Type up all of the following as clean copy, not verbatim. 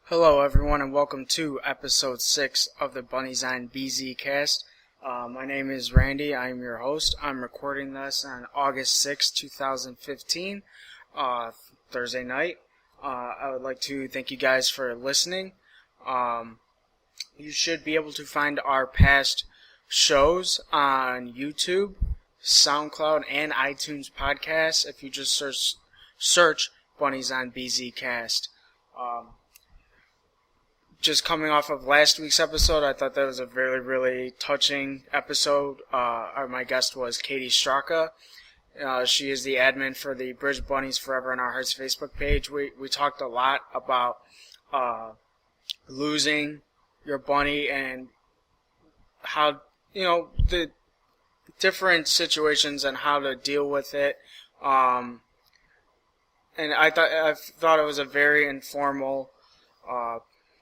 Hello everyone and welcome to episode 6 of the Bunnyzine BZCast. My name is Randy, I am your host. I'm recording this on August 6, 2015, Thursday night. I would like to thank you guys for listening. You should be able to find our past shows on YouTube, SoundCloud, and iTunes podcasts if you just search Bunnyzine BZCast. Just coming off of last week's episode, I thought that was a really touching episode. My guest was Katie Straka. She is the admin for the Bridge Bunnies Forever in Our Hearts Facebook page. We talked a lot about losing your bunny and how, the different situations and how to deal with it. And I thought it was a very informal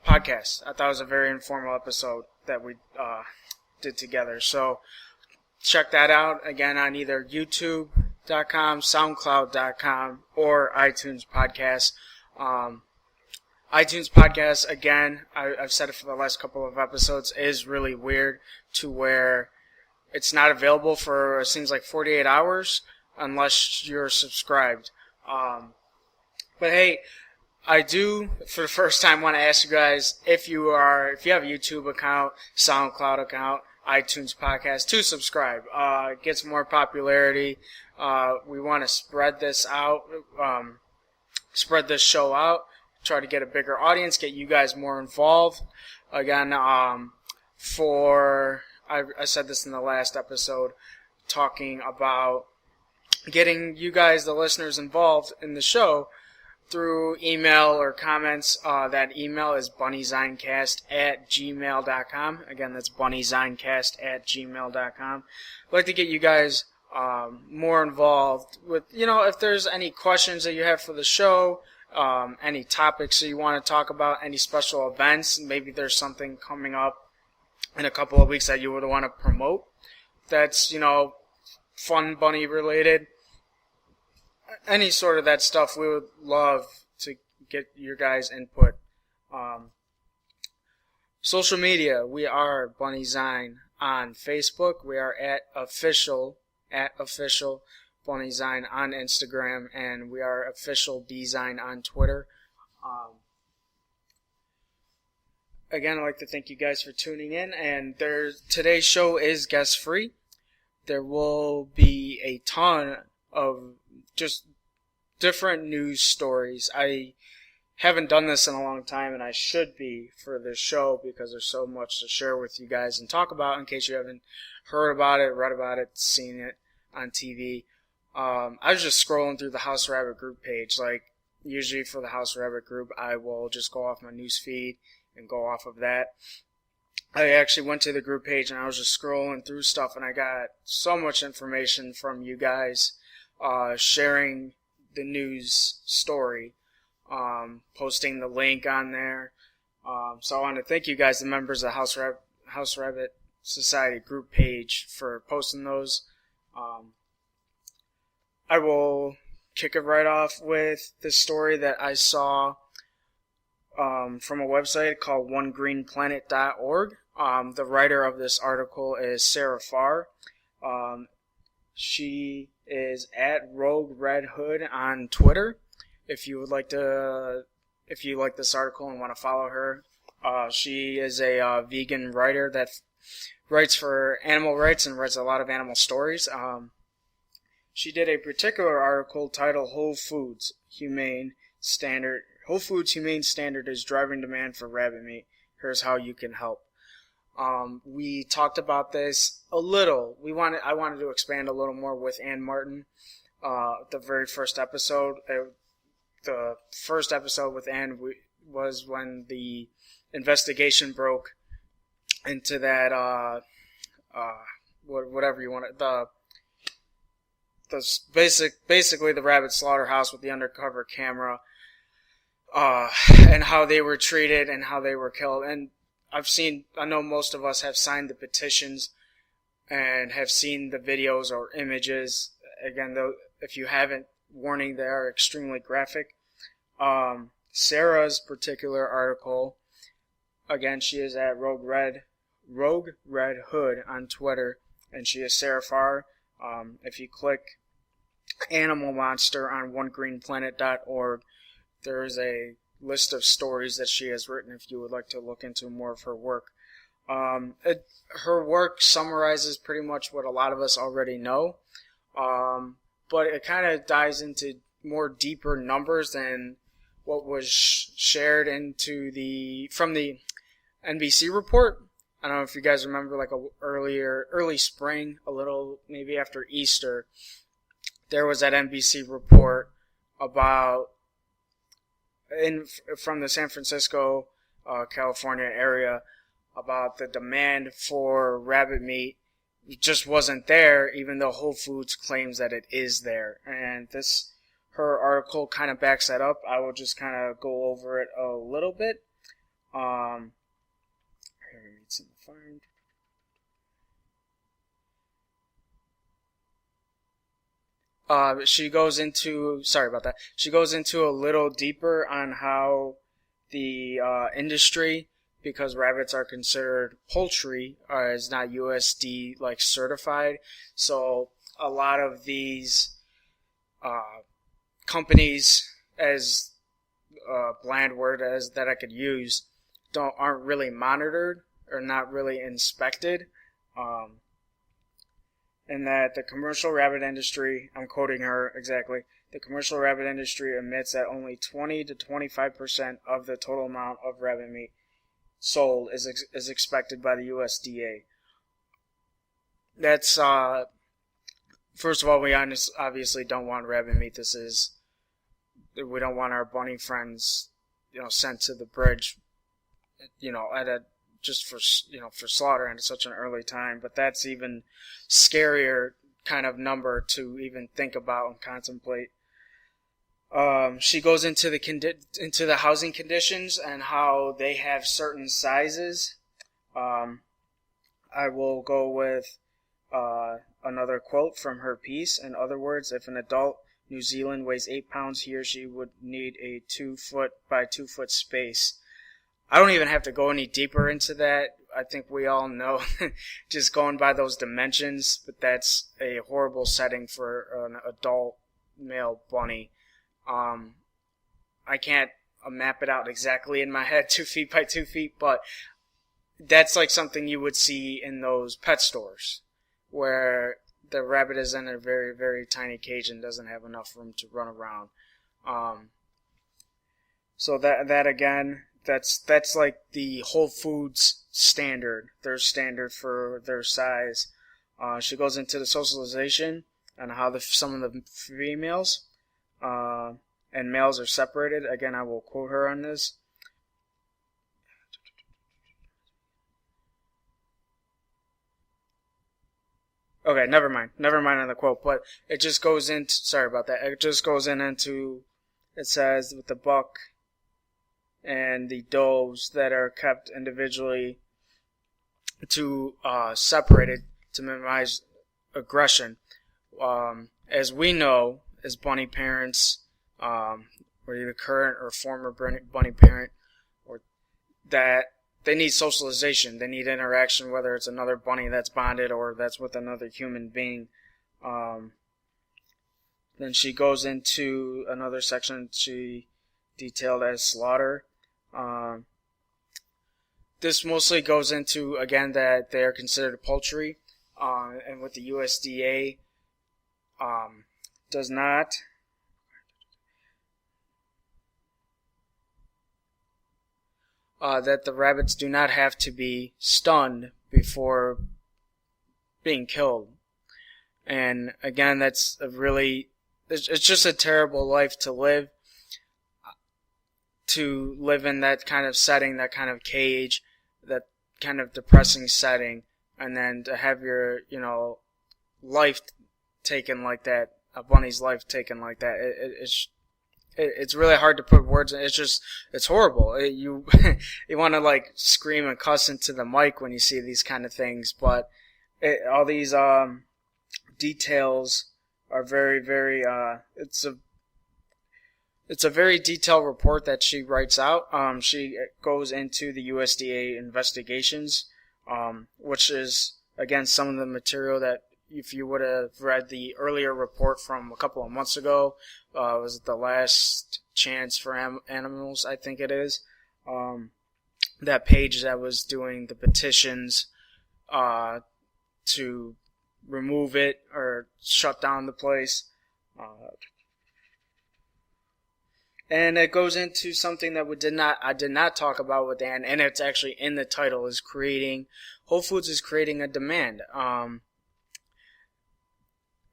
podcast. I thought it was a very informal episode that we did together. So check that out again on either youtube.com, soundcloud.com, or iTunes Podcasts. iTunes Podcasts, again, I've said it for the last couple of episodes, is really weird to where it's not available for, it seems like 48 hours unless you're subscribed. But hey, I do, for the first time, want to ask you guys, if you have a YouTube account, SoundCloud account, iTunes Podcast, to subscribe. It gets more popularity. We want to spread this out, spread this show out, try to get a bigger audience, get you guys more involved. Again, I said this in the last episode, talking about getting you guys, the listeners, involved in the show through email or comments. That email is bunnyzinecast@gmail.com. Again, that's bunnyzinecast@gmail.com. I'd like to get you guys more involved with, if there's any questions that you have for the show, any topics that you want to talk about, any special events. Maybe there's something coming up in a couple of weeks that you would want to promote that's, fun bunny related. Any sort of that stuff, we would love to get your guys' input. Social media, we are Bunnyzine on Facebook. We are at official Bunnyzine on Instagram, and we are official Bzine on Twitter. Again, I'd like to thank you guys for tuning in, and today's show is guest free. There will be a ton of just different news stories. I haven't done this in a long time, and I should be for this show because there's so much to share with you guys and talk about in case you haven't heard about it, read about it, seen it on TV. I was just scrolling through the House Rabbit group page. Like, usually for the House Rabbit group, I will just go off my news feed and go off of that. I actually went to the group page and I was just scrolling through stuff, and I got so much information from you guys sharing the news story, posting the link on there. So I want to thank you guys, the members of the House Rabbit Society group page, for posting those. I will kick it right off with the story that I saw from a website called onegreenplanet.org. The writer of this article is Sarah Farr. She is at Rogue Red Hood on Twitter. If you like this article and want to follow her, she is a vegan writer that writes for animal rights and writes a lot of animal stories. She did a particular article titled Whole Foods Humane Standard is driving demand for rabbit meat. Here's how you can help. We talked about this a little. I wanted to expand a little more with Ann Martin. The very first episode. The first episode with Ann was when the investigation broke into that whatever you want to, basically the rabbit slaughterhouse with the undercover camera, and how they were treated and how they were killed. And I know most of us have signed the petitions and have seen the videos or images. Again, though, if you haven't, warning, they are extremely graphic. Sarah's particular article, again, she is at Rogue Red Hood on Twitter, and she is Sarah Farr. If you click Animal Monster on onegreenplanet.org, there is a list of stories that she has written if you would like to look into more of her work. Her work summarizes pretty much what a lot of us already know, but it kind of dives into more deeper numbers than what was shared from the NBC report. I don't know if you guys remember, like early spring, a little maybe after Easter, there was that NBC report about from the San Francisco, California area, about the demand for rabbit meat just wasn't there, even though Whole Foods claims that it is there. And her article kind of backs that up. I will just kind of go over it a little bit. She goes into a little deeper on how the industry, because rabbits are considered poultry, is not USD certified. So a lot of these companies, as a bland word as that I could use, aren't really monitored or not really inspected. And that the commercial rabbit industry, I'm quoting her exactly, the commercial rabbit industry admits that only 20 to 25% of the total amount of rabbit meat sold is expected by the USDA. That's, first of all, we obviously don't want rabbit meat. We don't want our bunny friends, sent to the bridge, just for slaughter and at such an early time. But that's even scarier kind of number to even think about and contemplate. She goes into the housing conditions and how they have certain sizes. I will go with another quote from her piece. In other words, if an adult New Zealand weighs 8 pounds, he or she would need a 2 foot by 2 foot space. I don't even have to go any deeper into that. I think we all know just going by those dimensions, but that's a horrible setting for an adult male bunny. I can't map it out exactly in my head, 2 feet by 2 feet, but that's like something you would see in those pet stores where the rabbit is in a very, very tiny cage and doesn't have enough room to run around. So that again, that's like the Whole Foods standard, their standard for their size. She goes into the socialization and how some of the females and males are separated. Again, I will quote her on this. Okay, never mind on the quote, but it just goes into, sorry about that, it just goes into, it says with the buck and the does that are kept individually to separated to minimize aggression. As we know, as bunny parents, whether you're the current or former bunny parent, or that they need socialization, they need interaction, whether it's another bunny that's bonded or that's with another human being. Then she goes into another section she detailed as slaughter. This mostly goes into, again, that they are considered poultry, and what the USDA does not. That the rabbits do not have to be stunned before being killed. And again, that's it's just a terrible life to live. To live in that kind of setting, that kind of cage, that kind of depressing setting, and then to have your, life taken like that, a bunny's life taken like that, it's really hard to put words in. It's horrible. You want to scream and cuss into the mic when you see these kind of things, but all these it's it's a very detailed report that she writes out. She goes into the USDA investigations, which is, again, some of the material that if you would have read the earlier report from a couple of months ago, was the last chance for animals, I think it is. That page that was doing the petitions to remove it or shut down the place. And it goes into something that I did not talk about with Dan, and it's actually in the title, is Whole Foods is creating a demand.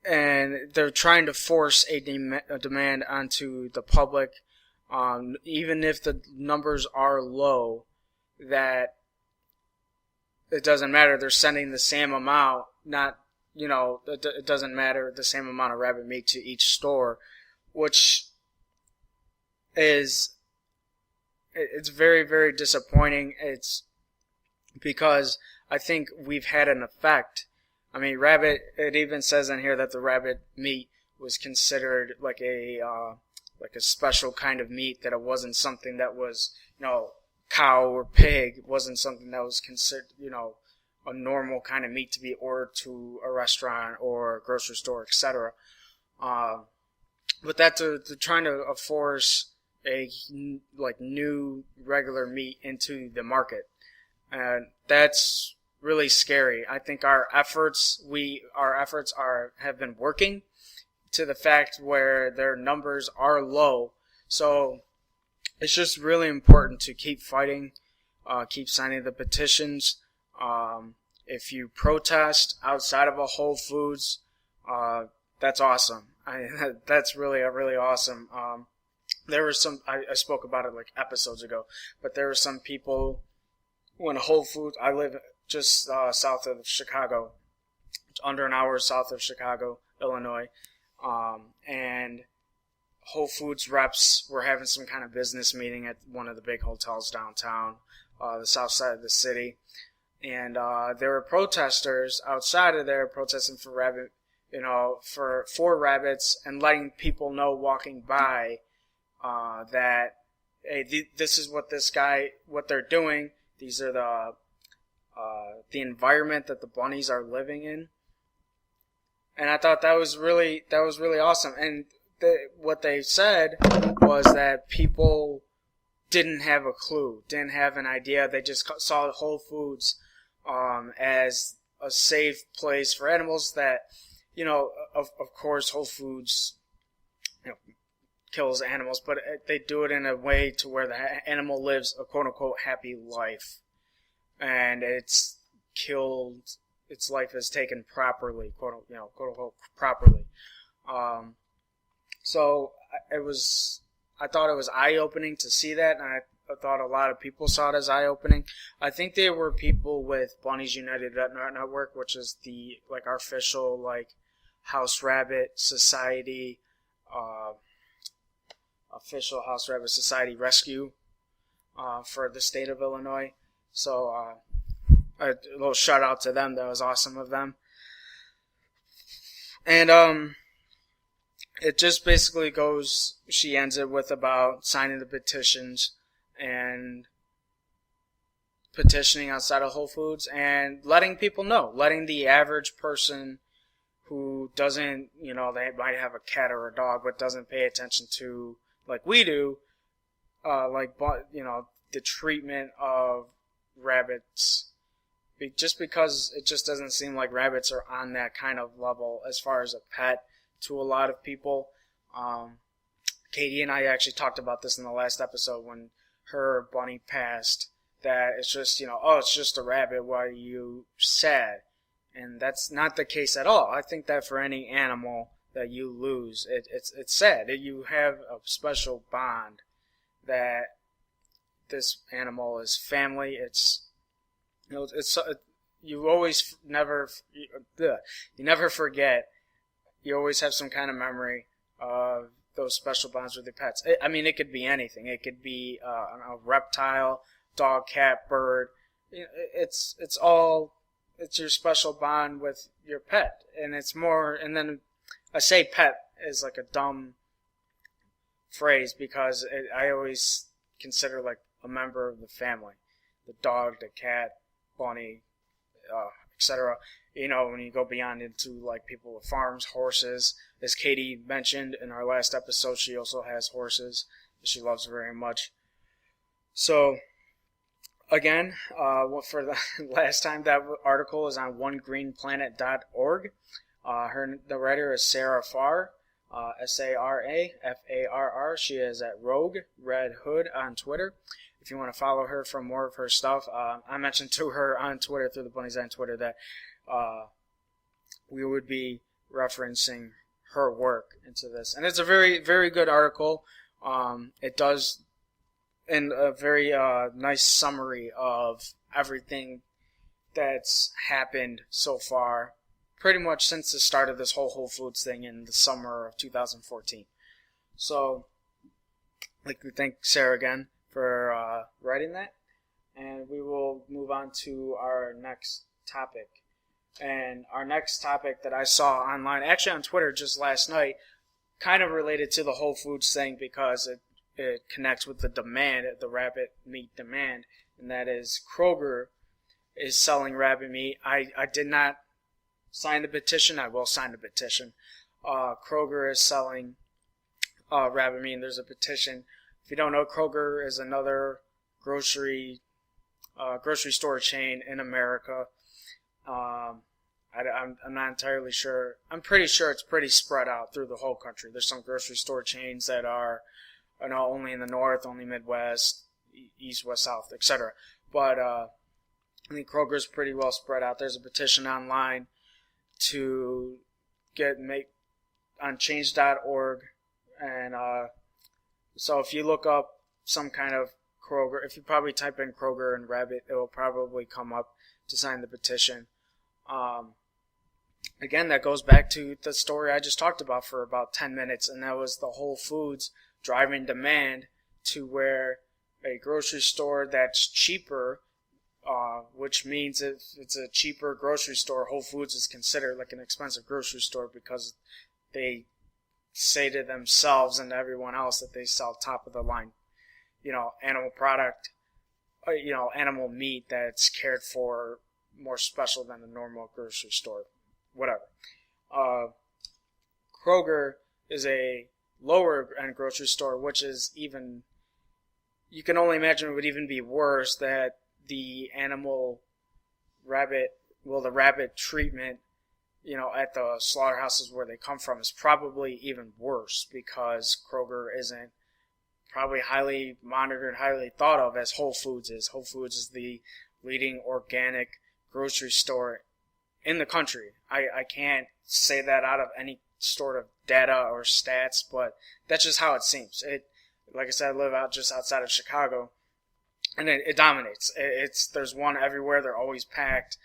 And they're trying to force a demand onto the public, even if the numbers are low, that it doesn't matter. They're sending the same amount, it doesn't matter the same amount of rabbit meat to each store, which it's very, very disappointing. It's because I think we've had an effect. I mean, rabbit, it even says in here that the rabbit meat was considered like a special kind of meat, that it wasn't something that was, cow or pig. It wasn't something that was considered, a normal kind of meat to be ordered to a restaurant or a grocery store, etc. But that they're trying to force a new regular meat into the market, and that's really scary. I think our efforts have been working to the fact where their numbers are low. So it's just really important to keep fighting, keep signing the petitions. If you protest outside of a Whole Foods, that's awesome. That's really awesome. There were some, I spoke about it like episodes ago, but there were some people when Whole Foods, I live just south of Chicago, under an hour south of Chicago, Illinois, and Whole Foods reps were having some kind of business meeting at one of the big hotels downtown, the south side of the city, and there were protesters outside of there protesting for rabbit, for rabbits, and letting people know walking by that, hey, this is what they're doing. These are the environment that the bunnies are living in, and I thought that was really awesome. And what they said was that people didn't have a clue, didn't have an idea. They just saw Whole Foods as a safe place for animals. That, of course, Whole Foods, kills animals, but they do it in a way to where the animal lives a quote-unquote happy life, and its life is taken properly, quote-unquote properly. So I thought it was eye-opening to see that, and I thought a lot of people saw it as eye-opening. I think there were people with Bunnies United Network, which is our official House Rabbit Society, official House Rabbit Society rescue for the state of Illinois. So a little shout out to them. That was awesome of them. And it just basically goes, she ends it with about signing the petitions and petitioning outside of Whole Foods and letting people know, letting the average person who doesn't, they might have a cat or a dog but doesn't pay attention to, like we do, the treatment of rabbits, just because it just doesn't seem like rabbits are on that kind of level as far as a pet to a lot of people. Katie and I actually talked about this in the last episode when her bunny passed, that it's just, it's just a rabbit, why are you sad? And that's not the case at all. I think that for any animal that you lose, it's sad. You have a special bond, that this animal is family. It's you always you never forget. You always have some kind of memory of those special bonds with your pets. It could be anything. It could be a reptile, dog, cat, bird. It's your special bond with your pet, and it's more. And then I say pet is like a dumb phrase because I always consider like a member of the family, the dog, the cat, bunny, etc. You know, when you go beyond into like people with farms, horses, as Katie mentioned in our last episode, she also has horses that she loves very much. So again, for the last time, that article is on onegreenplanet.org. The writer is Sarah Farr, Sarah She is at Rogue Red Hood on Twitter. If you want to follow her for more of her stuff, I mentioned to her on Twitter through the Bunnyzine Twitter that we would be referencing her work into this, and it's a very, very good article. It does in a very nice summary of everything that's happened so far, pretty much since the start of this whole Foods thing in the summer of 2014. So, I'd like to thank Sarah again for writing that, and we will move on to our next topic. And our next topic that I saw online, actually on Twitter just last night, kind of related to the Whole Foods thing because it connects with the demand, the rabbit meat demand, and that is Kroger is selling rabbit meat. I did not sign the petition. I will sign the petition. Kroger is selling rabbit meat, and there's a petition. If you don't know, Kroger is another grocery store chain in America. I'm not entirely sure. I'm pretty sure it's pretty spread out through the whole country. There's some grocery store chains that are only in the north, only Midwest, east, west, south, etc. But I think Kroger's pretty well spread out. There's a petition online to make on change.org, and so if you look up some kind of Kroger, if you probably type in Kroger and rabbit, it will probably come up to sign the petition. Again, that goes back to the story I just talked about for about 10 minutes, and that was the Whole Foods driving demand to where a grocery store that's cheaper, which means if it's a cheaper grocery store, Whole Foods is considered like an expensive grocery store because they say to themselves and to everyone else that they sell top of the line, animal product, animal meat that's cared for more special than a normal grocery store, whatever. Kroger is a lower end grocery store, which is even, you can only imagine it would even be worse, that the the rabbit treatment, at the slaughterhouses where they come from is probably even worse because Kroger isn't probably highly monitored, highly thought of as Whole Foods is. Whole Foods is the leading organic grocery store in the country. I can't say that out of any sort of data or stats, but that's just how it seems. Like I said, I live out just outside of Chicago, and it dominates. There's one everywhere. They're always packed.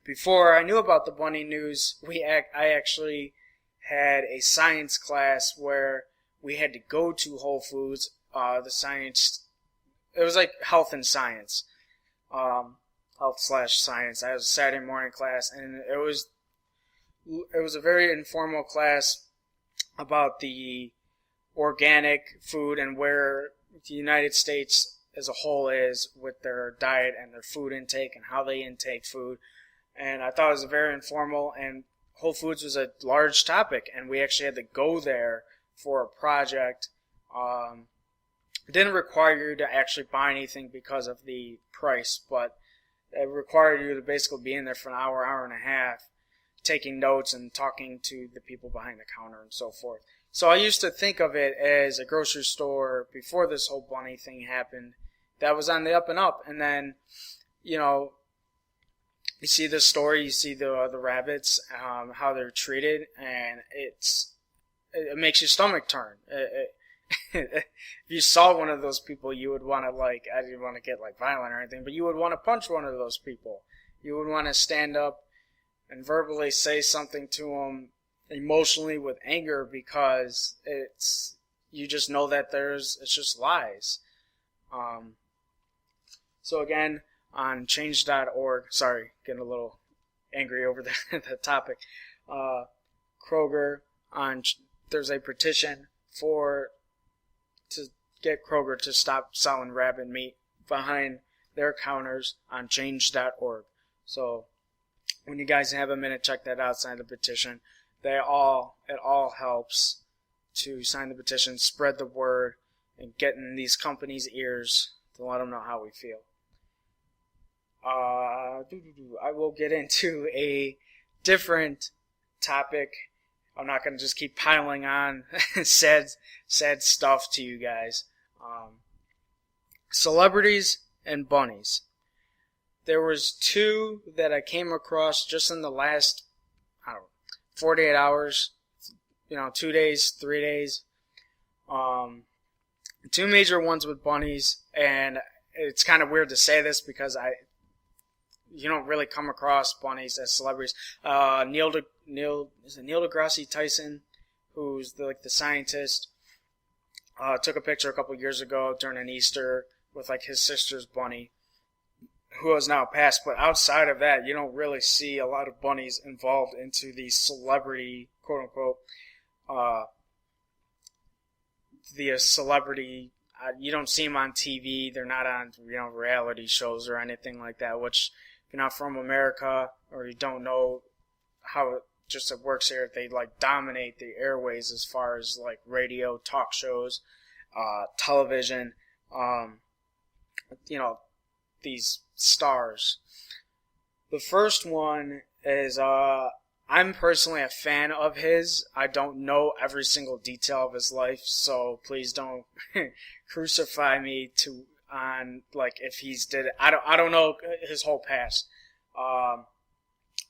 Before I knew about the bunny news, I actually had a science class where we had to go to Whole Foods. It was like health and science. Health/science. I was a Saturday morning class, and it was a very informal class about the organic food and where the United States as a whole is with their diet and their food intake and how they intake food. And I thought it was very informal, and Whole Foods was a large topic, and we actually had to go there for a project. It didn't require you to actually buy anything because of the price, but it required you to basically be in there for an hour and a half, taking notes and talking to the people behind the counter and so forth. So I used to think of it as a grocery store before this whole bunny thing happened that was on the up and up. And then, you see the story, you see the rabbits, how they're treated, and it makes your stomach turn. If you saw one of those people, you would want to I didn't want to get violent or anything, but you would want to punch one of those people. You would want to stand up and verbally say something to them emotionally with anger because you just know that it's just lies. So again, on change.org, sorry, getting a little angry over the topic. Kroger, there's a petition to get Kroger to stop selling rabbit meat behind their counters on change.org. So when you guys have a minute, check that out, sign the petition. It all helps to sign the petition, spread the word, and get in these companies' ears to let them know how we feel. I will get into a different topic. I'm not going to just keep piling on sad stuff to you guys. Celebrities and bunnies. There was two that I came across just in the last, 48 hours, 2 days, 3 days. Two major ones with bunnies, and it's kind of weird to say this because you don't really come across bunnies as celebrities. Neil deGrasse Tyson, who's the scientist, took a picture a couple years ago during an Easter with his sister's bunny, who has now passed. But outside of that, you don't really see a lot of bunnies involved into the celebrity, quote unquote, the celebrity. You don't see them on TV. They're not on reality shows or anything like that. Which, if you're not from America or you don't know how it works here, they dominate the airways as far as radio, talk shows, television. These stars. The first one is I'm personally a fan of his. I don't know every single detail of his life, so please don't crucify me on if he's did it. I don't know his whole past.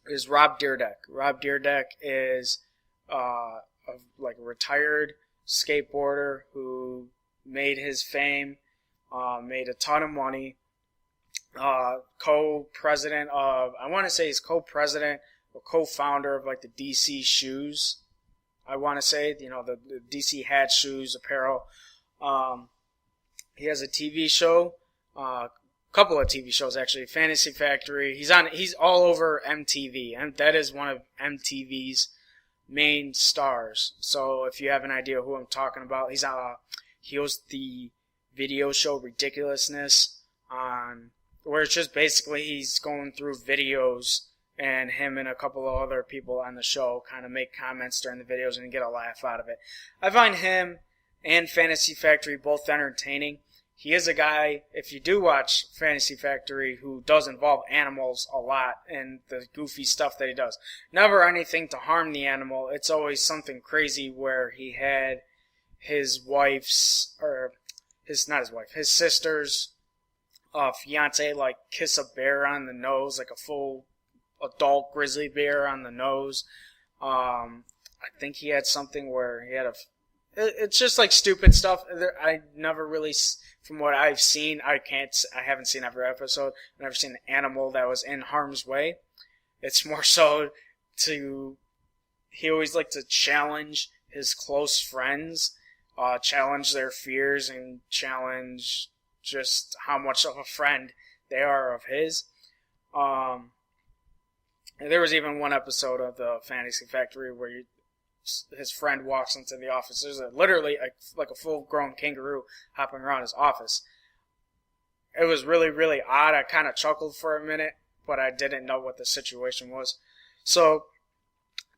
Is Rob Dyrdek. Rob Dyrdek is a retired skateboarder who made his fame, made a ton of money. Co-president of, I want to say he's co-president or co-founder of the DC shoes. I want to say, the DC hat, shoes, apparel. He has a TV show, couple of TV shows actually, Fantasy Factory. He's all over MTV, and that is one of MTV's main stars. So if you have an idea who I'm talking about, he hosts the video show Ridiculousness where it's just basically he's going through videos, and him and a couple of other people on the show kind of make comments during the videos and get a laugh out of it. I find him and Fantasy Factory both entertaining. He is a guy, if you do watch Fantasy Factory, who does involve animals a lot and the goofy stuff that he does. Never anything to harm the animal. It's always something crazy where he had his sister's fiance kiss a bear on the nose, a full adult grizzly bear on the nose. I think he had something where he had it's just stupid stuff. I never really, from what I've seen, I haven't seen every episode. I've never seen an animal that was in harm's way. It's more so he always liked to challenge his close friends, challenge their fears, and challenge just how much of a friend they are of his. And there was even one episode of the Fantasy Factory where his friend walks into the office. There's literally a full-grown kangaroo hopping around his office. It was really, really odd. I kind of chuckled for a minute, but I didn't know what the situation was. So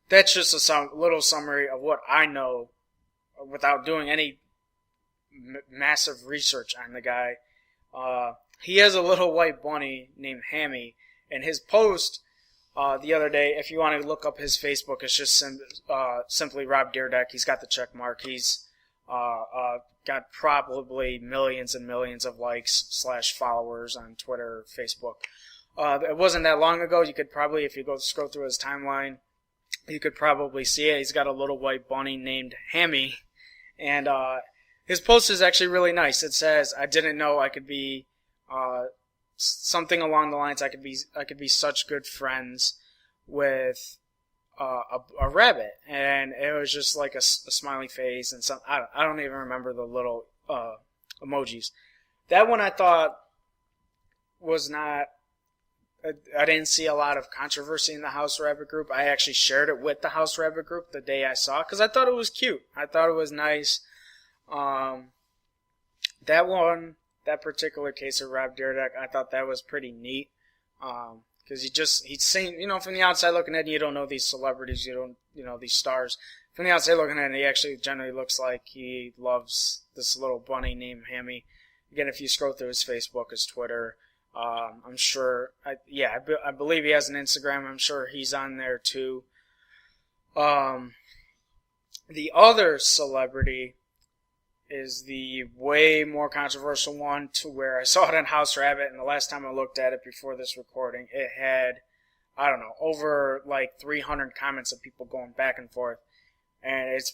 that's just a little summary of what I know without doing any massive research on the guy. He has a little white bunny named Hammy, and his post the other day, if you want to look up his Facebook, it's just simply Rob Dyrdek. He's got the check mark. He's got probably millions and millions of likes / followers on Twitter, Facebook. It wasn't that long ago. You could probably, if you go scroll through his timeline, you could probably see it. He's got a little white bunny named Hammy, and his post is actually really nice. It says, "I didn't know I could be something along the lines. I could be such good friends with a rabbit," and it was just a smiley face and some. I don't even remember the little emojis. That one I thought was not. I didn't see a lot of controversy in the House Rabbit group. I actually shared it with the House Rabbit group the day I saw it because I thought it was cute. I thought it was nice. Um, that particular case of Rob Dyrdek, I thought that was pretty neat. Because he's seen, from the outside looking at it, you don't know these celebrities, these stars. From the outside looking at it, he actually generally looks like he loves this little bunny named Hammy. Again, if you scroll through his Facebook, his Twitter, I'm sure, I believe he has an Instagram. I'm sure he's on there too. The other celebrity is the way more controversial one, to where I saw it on House Rabbit, and the last time I looked at it before this recording, it had, I don't know, over like 300 comments of people going back and forth. And it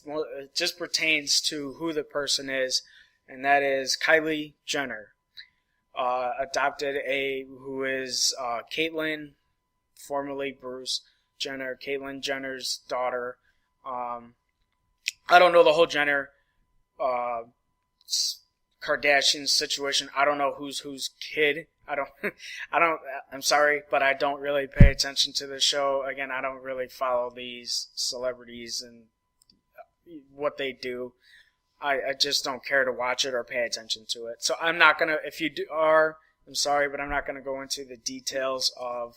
just pertains to who the person is, and that is Kylie Jenner. Who is Caitlyn, formerly Bruce Jenner, Caitlyn Jenner's daughter. I don't know the whole Jenner Kardashian situation. I don't know who's kid. I'm sorry, but I don't really pay attention to the show. Again, I don't really follow these celebrities and what they do. I just don't care to watch it or pay attention to it. So I'm not gonna. If you are, I'm sorry, but I'm not gonna go into the details of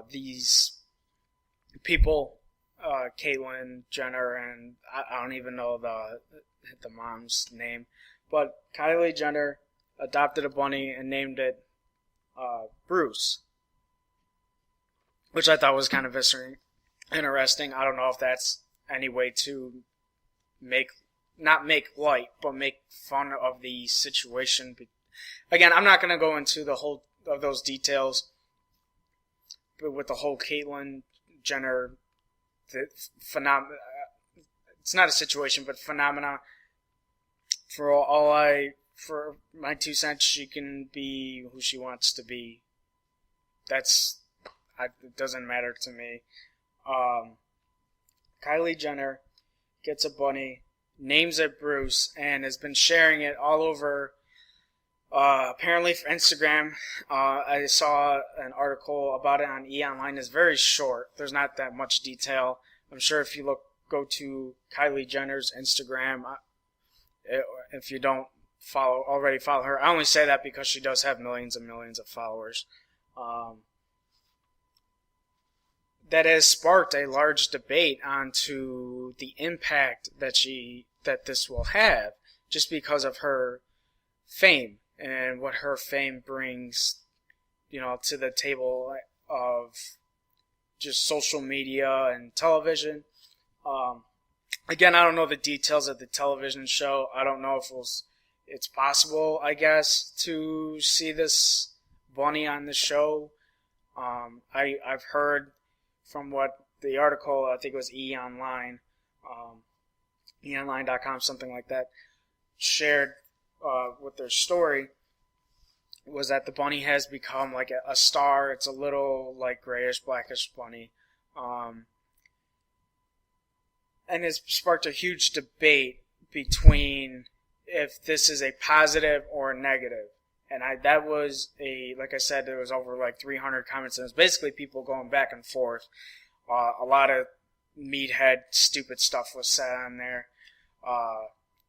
these people, Caitlyn Jenner, and I don't even know the mom's name, but Kylie Jenner adopted a bunny and named it Bruce, which I thought was kind of interesting. I don't know if that's any way to not make light, but make fun of the situation. Again, I'm not going to go into the whole of those details, but with the whole Caitlyn Jenner phenomena, it's not a situation, but phenomena. For my 2 cents, she can be who she wants to be. It doesn't matter to me. Kylie Jenner gets a bunny, names it Bruce, and has been sharing it all over, apparently for Instagram. I saw an article about it on eOnline. It's very short. There's not that much detail. I'm sure if you go to Kylie Jenner's Instagram, if you don't already follow her. I only say that because she does have millions and millions of followers. That has sparked a large debate onto the impact that this will have, just because of her fame and what her fame brings, to the table of just social media and television. Again, I don't know the details of the television show. I don't know if it's possible, I guess, to see this bunny on the show. I've heard from what the article, I think it was eOnline, eOnline.com, something like that, shared with their story, was that the bunny has become like a star. It's a little like grayish, blackish bunny. And it's sparked a huge debate between if this is a positive or a negative. And that was like I said, there was over like 300 comments, and it was basically people going back and forth. A lot of meathead, stupid stuff was said on there.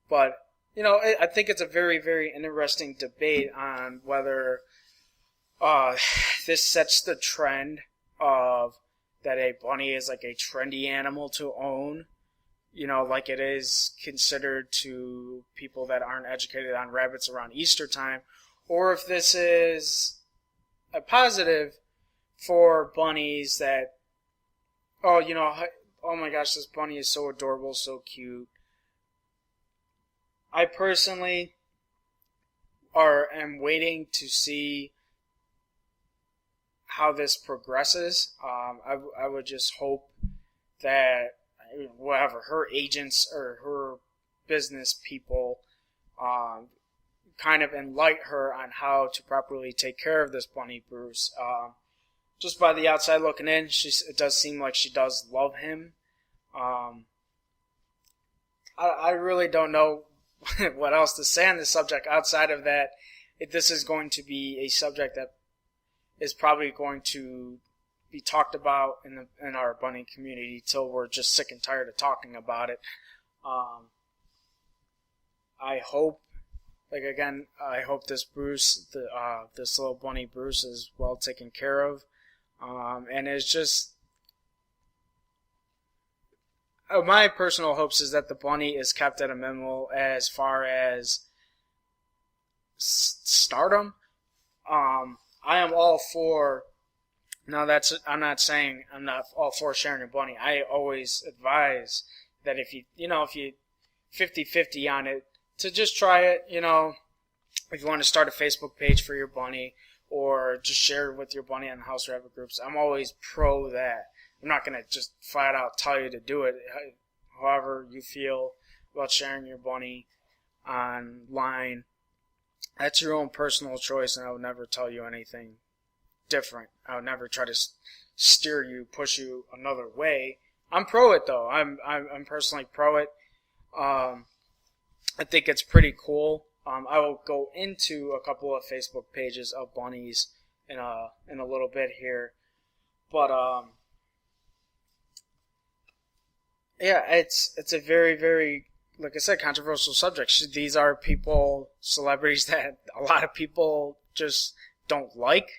But, I think it's a very, very interesting debate on whether this sets the trend of that a bunny is like a trendy animal to own. Like it is considered to people that aren't educated on rabbits around Easter time. Or if this is a positive for bunnies that, oh my gosh, this bunny is so adorable, so cute. I personally am waiting to see how this progresses. I would just hope that whatever her agents or her business people kind of enlighten her on how to properly take care of this bunny, Bruce. Just by the outside looking in, it does seem like she does love him. I really don't know what else to say on this subject outside of that. This is going to be a subject that is probably going to be talked about in our bunny community till we're just sick and tired of talking about it. I hope, I hope this Bruce, this little bunny Bruce, is well taken care of. And it's just, my personal hopes is that the bunny is kept at a minimum as far as stardom. I am all for. Now I'm not saying I'm not all for sharing your bunny. I always advise that if you 50-50 on it, to just try it. If you want to start a Facebook page for your bunny or just share it with your bunny on house rabbit groups, I'm always pro that. I'm not going to just flat out tell you to do it. However you feel about sharing your bunny online, that's your own personal choice, and I would never tell you anything different. I would never try to steer you, push you another way. I'm pro it though. I'm personally pro it. I think it's pretty cool. I will go into a couple of Facebook pages of bunnies in a little bit here, but yeah, it's a very, very, like I said, controversial subject. These are celebrities that a lot of people just don't like.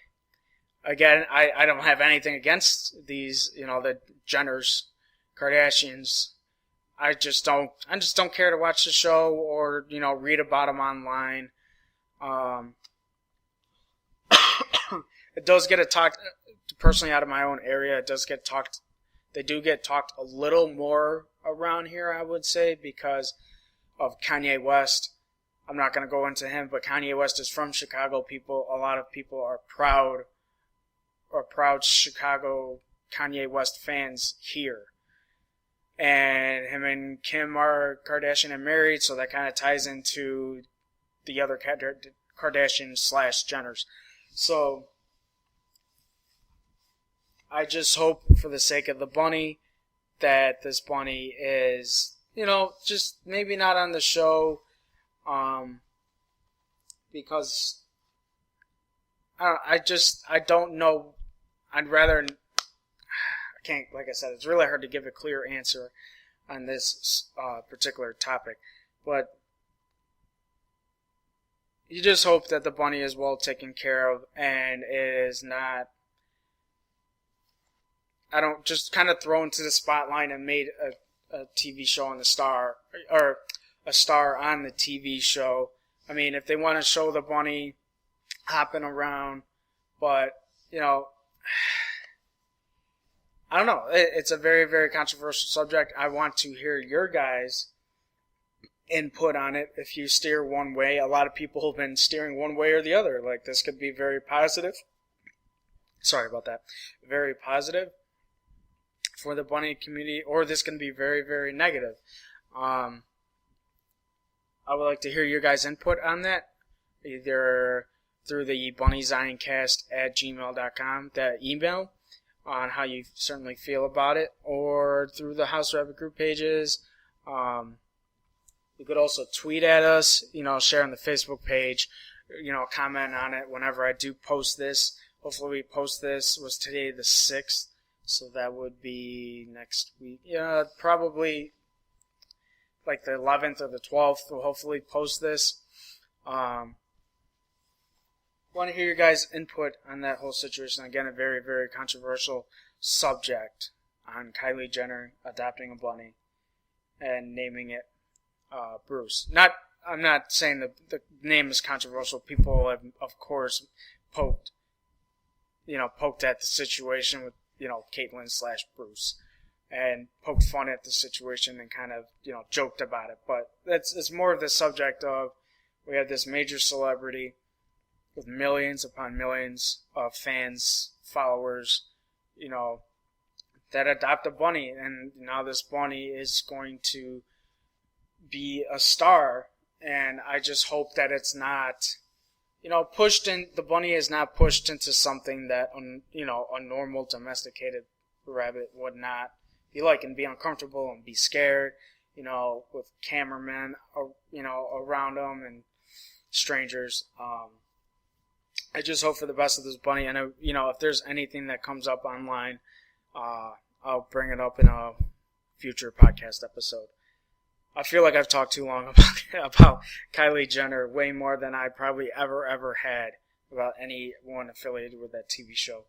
Again, I don't have anything against these, the Jenners, Kardashians. I just don't care to watch the show or, read about them online. It does get talked, personally out of my own area, it does get talked. They do get talked a little more around here, I would say, because of Kanye West. I'm not going to go into him, but Kanye West is from Chicago. A lot of people are proud Chicago Kanye West fans here. And him and Kim Kardashian are married, so that kind of ties into the other Kardashian/Jenners. So I just hope, for the sake of the bunny, that this bunny is, just maybe not on the show, because I don't know. I'd rather, I can't, like I said, it's really hard to give a clear answer on this particular topic, but you just hope that the bunny is well taken care of and is not, I don't just kind of thrown into the spotlight and made a TV show on the star, or a star on the TV show. I mean, if they want to show the bunny hopping around, but, I don't know. It's a very, very controversial subject. I want to hear your guys' input on it. If you steer one way, a lot of people have been steering one way or the other. Like, this could be very positive. Sorry about that. Very positive for the bunny community, or this can be very, very negative. I would like to hear your guys' input on that, either through the bunnyzinecast@gmail.com, that email, on how you certainly feel about it, or through the House Rabbit group pages. You could also tweet at us, share on the Facebook page, comment on it whenever I do post this. Hopefully we post this, was today the 6th, so that would be next week. Yeah, probably like the 11th or the 12th, we'll hopefully post this. Want to hear your guys' input on that whole situation. Again, a very, very controversial subject on Kylie Jenner adopting a bunny and naming it Bruce. I'm not saying the name is controversial. People have, of course, poked at the situation with, Caitlyn/Bruce, and poked fun at the situation and kind of, joked about it. But it's more of the subject of, we have this major celebrity with millions upon millions of fans, followers, that adopt a bunny, and now this bunny is going to be a star, and I just hope that it's not, pushed in, the bunny is not pushed into something that, a normal domesticated rabbit would not be like, and be uncomfortable and be scared, with cameramen, around them and strangers. I just hope for the best of this bunny, and if there's anything that comes up online, I'll bring it up in a future podcast episode. I feel like I've talked too long about Kylie Jenner, way more than I probably ever had about anyone affiliated with that TV show.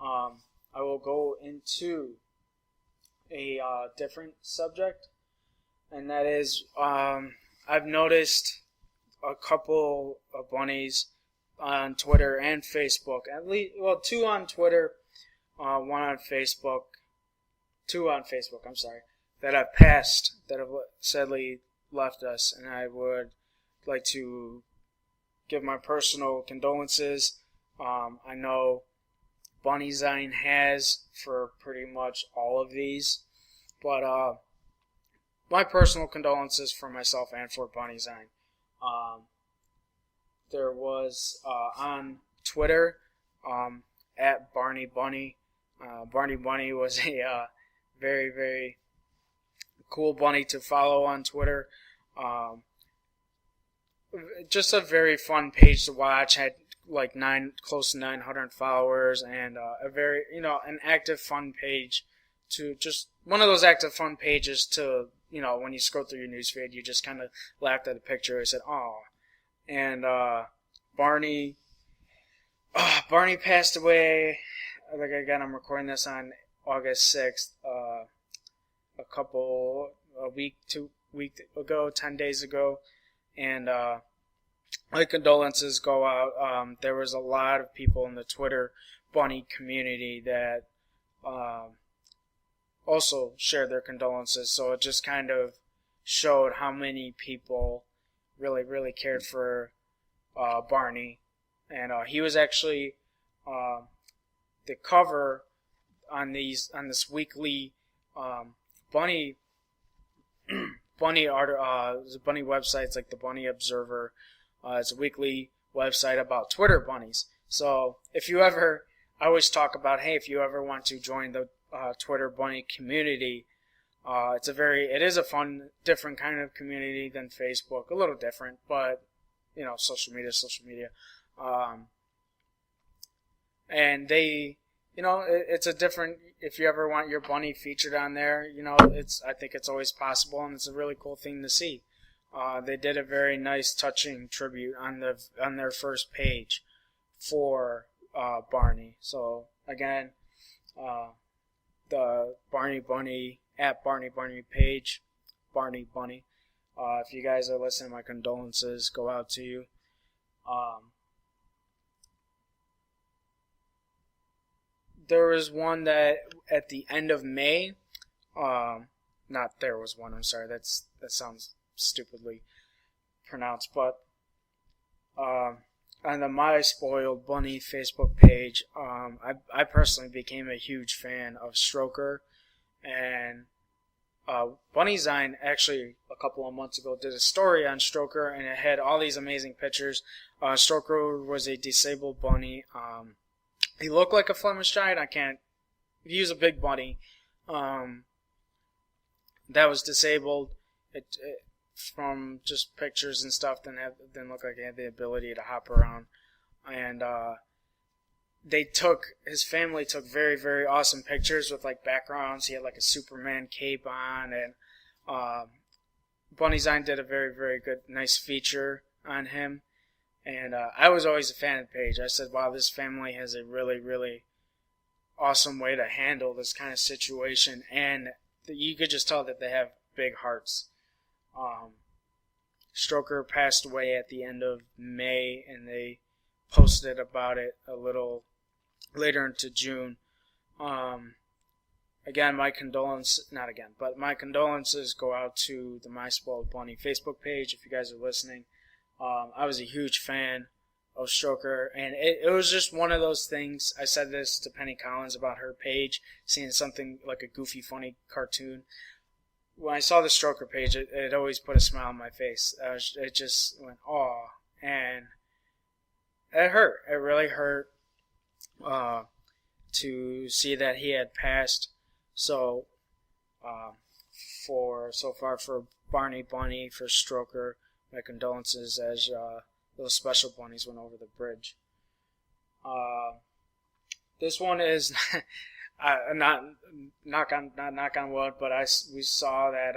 I will go into a different subject, and that is I've noticed a couple of bunnies on Twitter and Facebook. At least, well, two on Twitter, one on Facebook, two on Facebook. I'm sorry, that have passed, that have sadly left us, and I would like to give my personal condolences. I know Bunnyzine has for pretty much all of these, but my personal condolences for myself and for Bunnyzine. There was on Twitter at Barney Bunny. Barney Bunny was a very, very cool bunny to follow on Twitter. Just a very fun page to watch. Had like close to 900 followers, and a very, an active fun page, to just one of those active fun pages to, when you scroll through your newsfeed, you just kind of laughed at the picture and said, "Oh." And Barney passed away. Like, again, I'm recording this on August 6th. A week ago, 10 days ago, and my condolences go out. There was a lot of people in the Twitter bunny community that also shared their condolences, so it just kind of showed how many people really, really cared for Barney. And he was actually the cover on this weekly bunny art. There's a bunny website. It's like the Bunny Observer. It's a weekly website about Twitter bunnies. So I always talk about, hey, if you ever want to join the Twitter bunny community, it is a fun, different kind of community than Facebook. A little different, but social media. And they, it's a different. If you ever want your bunny featured on there, I think it's always possible, and it's a really cool thing to see. They did a very nice, touching tribute on their first page for Barney. So again, the Barney Bunny at Barney Bunny page, Barney Bunny. If you guys are listening, my condolences go out to you. There was one that at the end of May, not there was one, I'm sorry, that sounds stupidly pronounced, but on the My Spoiled Bunny Facebook page, I personally became a huge fan of Stroker, and Bunnyzine actually a couple of months ago did a story on Stroker, and it had all these amazing pictures. Stroker was a disabled bunny. He looked like a Flemish giant. He was a big bunny that was disabled. From just pictures and stuff, didn't look like he had the ability to hop around. And his family took very, very awesome pictures with like backgrounds. He had like a Superman cape on, and Bunnyzine did a very, very good, nice feature on him. And I was always a fan of the page. I said, wow, this family has a really, really awesome way to handle this kind of situation. And you could just tell that they have big hearts. Stroker passed away at the end of May, and they posted about it a little later into June. My condolences go out to the My Spoiled Bunny Facebook page if you guys are listening. I was a huge fan of Stroker, and it was just one of those things. I said this to Penny Collins about her page, seeing something like a goofy, funny cartoon. When I saw the Stroker page, it always put a smile on my face. It just went, aw, and it hurt. It really hurt to see that he had passed. So, for Barney Bunny, for Stroker, my condolences as those special bunnies went over the bridge. This one is not knock on wood, but we saw that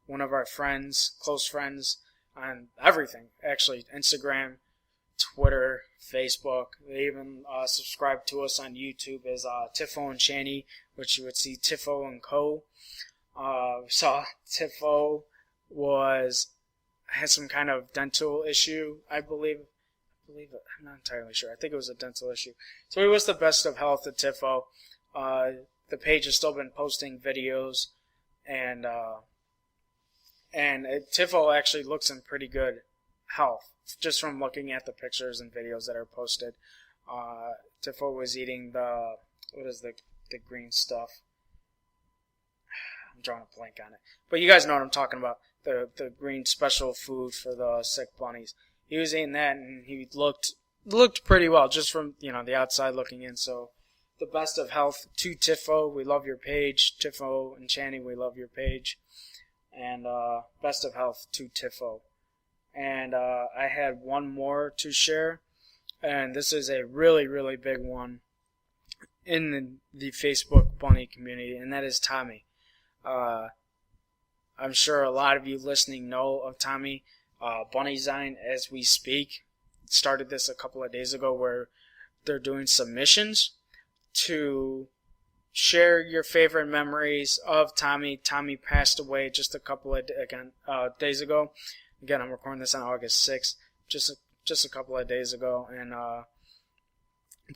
one of our friends, close friends, on everything, actually, Instagram, Twitter, Facebook. They even subscribe to us on YouTube as Tiffo and Channy, which you would see Tiffo and Co. Saw Tiffo had some kind of dental issue, I believe it. I'm not entirely sure. I think it was a dental issue. So we wish the best of health to Tiffo. The page has still been posting videos, and Tiffo actually looks in pretty good health, just from looking at the pictures and videos that are posted. Tiffo was eating the green stuff? I'm drawing a blank on it. But you guys know what I'm talking about. The green special food for the sick bunnies. He was eating that, and he looked pretty well, just from the outside looking in. So the best of health to Tiffo. We love your page. Tiffo and Channy, we love your page. And best of health to Tiffo. And I had one more to share, and this is a really, really big one in the Facebook bunny community, and that is Tommy. I'm sure a lot of you listening know of Tommy. Bunnyzine, as we speak, started this a couple of days ago, where they're doing submissions to share your favorite memories of Tommy. Tommy passed away just a couple of days ago. Again, I'm recording this on August 6th, just a couple of days ago, and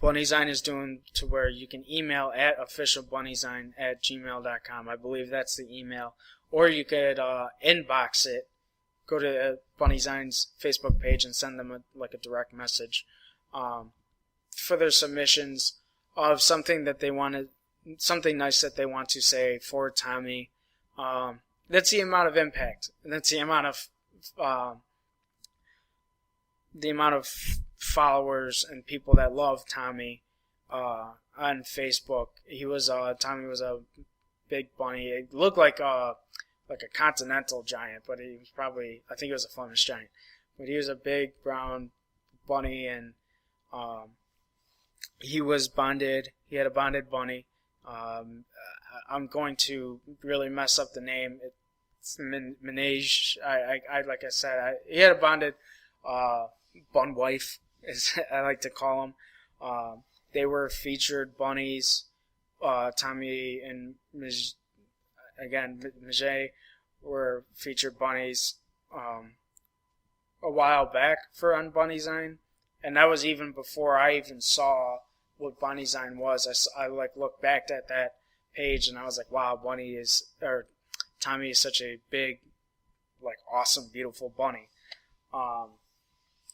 Bunnyzine is doing to where you can email at officialbunnyzine@gmail.com. I believe that's the email. Or you could inbox it, go to Bunnyzine's Facebook page and send them a direct message for their submissions of something that they wanted, something nice that they want to say for Tommy. That's the amount of impact, and that's the amount of followers and people that love Tommy on Facebook. Tommy was a big bunny. It looked like a continental giant, but he was probably, I think he was a Flemish giant. But he was a big brown bunny, and he was bonded. He had a bonded bunny. I'm going to really mess up the name. It's Menage. Like I said, he had a bonded bun wife, as I like to call them. They were featured bunnies. Tommy and Mijay were featured bunnies a while back on Bunnyzine, and that was even before I even saw what Bunnyzine was. I looked back at that page, and I was like, wow, Tommy is such a big, awesome, beautiful bunny.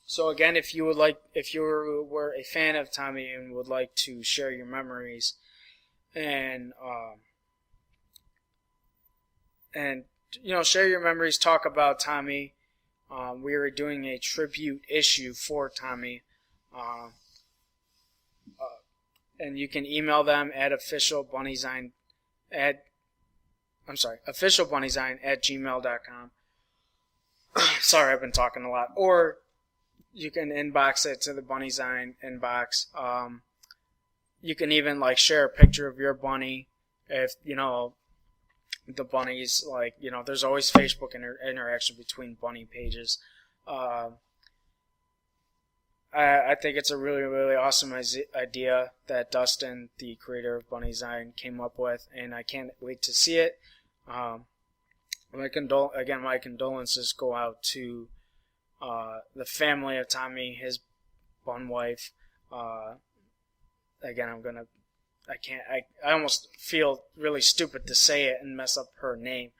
So again, if you were a fan of Tommy and would like to share your memories and share your memories, talk about Tommy, we are doing a tribute issue for Tommy, and you can email them at officialbunnyzine@gmail.com. Sorry, I've been talking a lot. Or you can inbox it to the Bunnyzine inbox. You can even share a picture of your bunny. If the bunnies, there's always Facebook interaction between bunny pages. I think it's a really, really awesome idea that Dustin, the creator of Bunnyzine, came up with, and I can't wait to see it. My condolences go out to the family of Tommy, his bun wife. I almost feel really stupid to say it and mess up her name.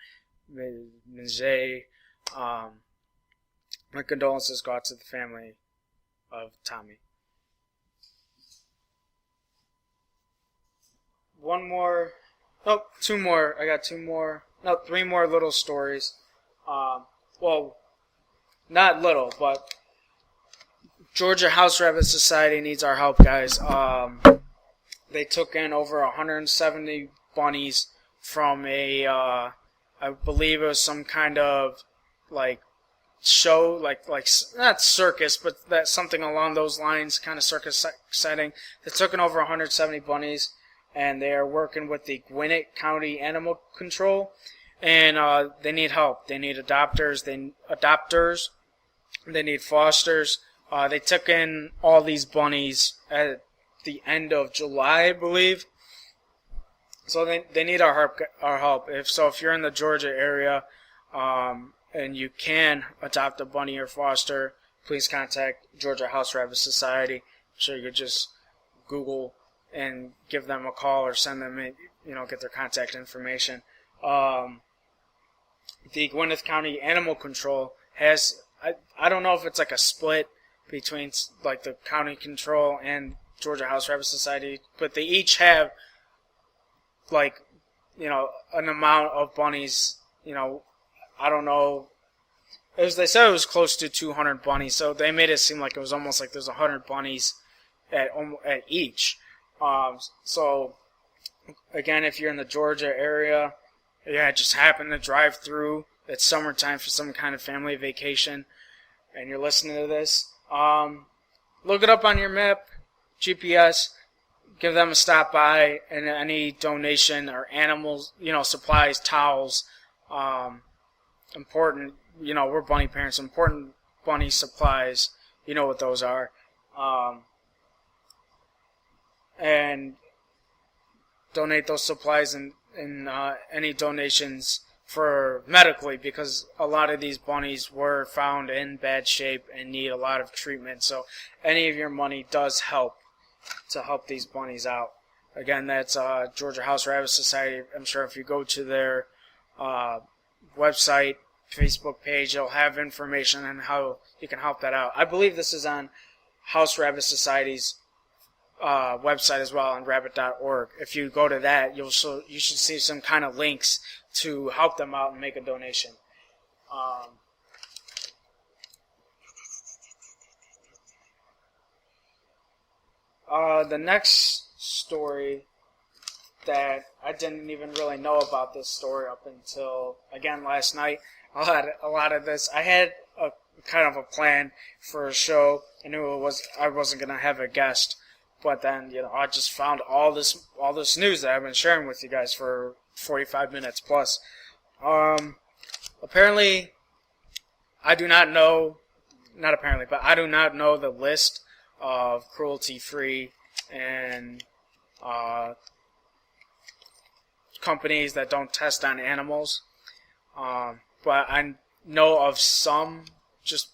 Mijay. My condolences go out to the family of Tommy. Two more. I got 3 more little stories. Well, not little, but Georgia House Rabbit Society needs our help, guys. They took in over 170 bunnies from I believe it was some kind of show, not circus, but that's something along those lines, kind of circus setting. They took in over 170 bunnies, and they are working with the Gwinnett County Animal Control. and they need help. They need adopters. They need fosters. They took in all these bunnies at the end of July, I believe. So they need our help. If you're in the Georgia area, and you can adopt a bunny or foster, please contact Georgia House Rabbit Society. I'm sure you could just Google and give them a call or send them, get their contact information. The Gwinnett County Animal Control has, I don't know if it's like a split between like the county control and Georgia House Rabbit Society, but they each have like, an amount of bunnies, I don't know. They said it was close to 200 bunnies, so they made it seem like it was almost like there's 100 bunnies at each. So, again, if you're in the Georgia area, just happen to drive through, it's summertime for some kind of family vacation, and you're listening to this, look it up on your map, GPS, give them a stop by, and any donation or animals, supplies, towels, important, we're bunny parents, important bunny supplies, you know what those are, and donate those supplies and any donations for medically, because a lot of these bunnies were found in bad shape and need a lot of treatment, so any of your money does help to help these bunnies out. Again, that's Georgia House Rabbit Society. I'm sure if you go to their website, Facebook page, you'll have information on how you can help that out. I believe this is on House Rabbit Society's website as well, on rabbit.org. If you go to that, you should see some kind of links to help them out and make a donation. The next story that I didn't even really know about this story up until, again, last night. A lot of this. I had a kind of a plan for a show. I knew I wasn't going to have a guest, but then, I just found all this news that I've been sharing with you guys for 45 minutes plus. Apparently, I do not know the list of cruelty-free and companies that don't test on animals. But I know of some just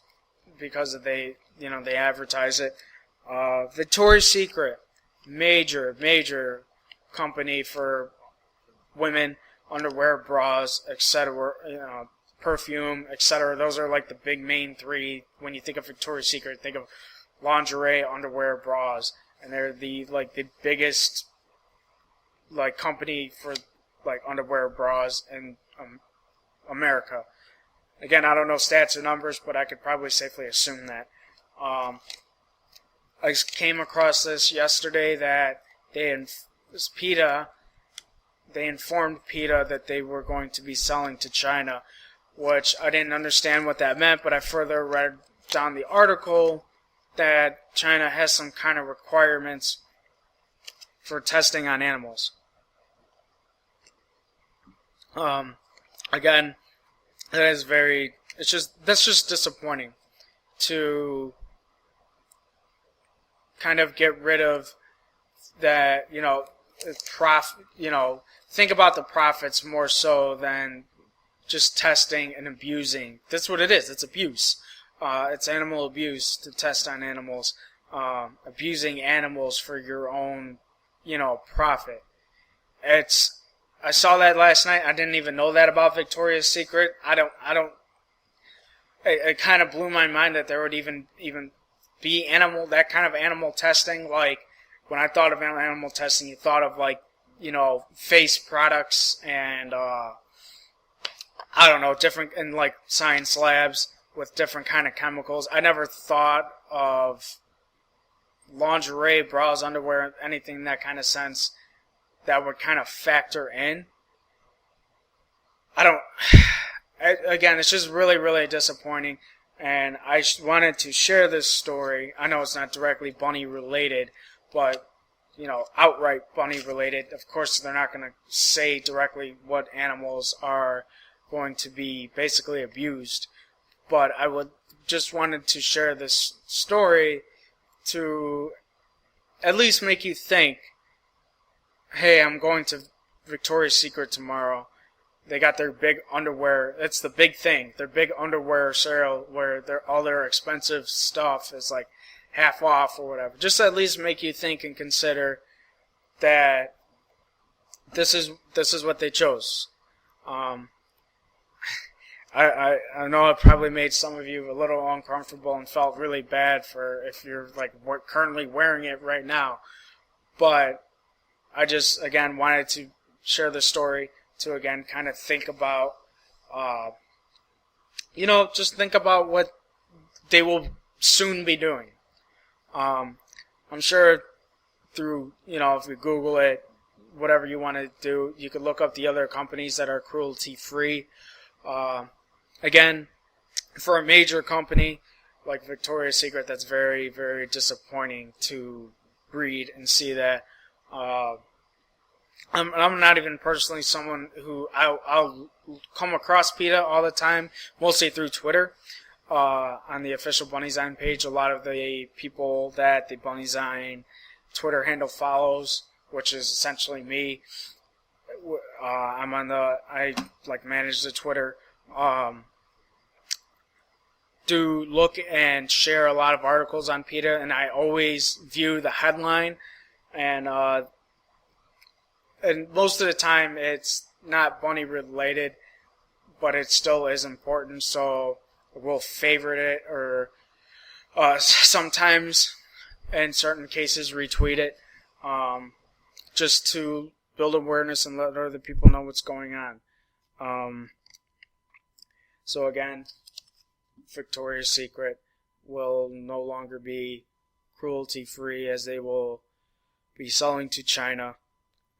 because they advertise it. Victoria's Secret, major company for women, underwear, bras, etc., perfume, etc. Those are like the big main three. When you think of Victoria's Secret, think of lingerie, underwear, bras, and they're the biggest company for underwear, bras in America. Again, I don't know stats or numbers, but I could probably safely assume that. I came across this yesterday that they informed PETA that they were going to be selling to China, which I didn't understand what that meant, but I further read down the article that China has some kind of requirements for testing on animals. Again, that's just disappointing to kind of get rid of that, think about the profits more so than just testing and abusing. That's what it is. It's abuse. It's animal abuse to test on animals, abusing animals for your own, profit. I saw that last night. I didn't even know that about Victoria's Secret. It kind of blew my mind that there would even be that kind of animal testing. Like, when I thought of animal testing, you thought of face products and, different, and science labs with different kind of chemicals. I never thought of lingerie, bras, underwear, anything in that kind of sense that would kind of factor in. Again, it's just really, really disappointing, and I wanted to share this story. I know it's not directly bunny related, but, outright bunny related. Of course, they're not going to say directly what animals are going to be basically abused, but I would just wanted to share this story to at least make you think, hey, I'm going to Victoria's Secret tomorrow. They got their big underwear. That's the big thing. Their big underwear sale where all their expensive stuff is like half off or whatever. Just at least make you think and consider that this is what they chose. I know it probably made some of you a little uncomfortable and felt really bad for if you're like currently wearing it right now. But I just, again, wanted to share the story to, again, kind of think about, just think about what they will soon be doing. I'm sure through, if you Google it, whatever you want to do, you could look up the other companies that are cruelty-free. Again, for a major company like Victoria's Secret, that's very, very disappointing to read and see that. I'm not even personally someone who I'll come across PETA all the time, mostly through Twitter. On the official Bunnyzine page, a lot of the people that the Bunnyzine Twitter handle follows, which is essentially me. I manage the Twitter. Do look and share a lot of articles on PETA, and I always view the headline, and most of the time it's not bunny related, but it still is important, so we'll favorite it, or sometimes in certain cases retweet it, just to build awareness and let other people know what's going on. So again, Victoria's Secret will no longer be cruelty-free, as they will be selling to China.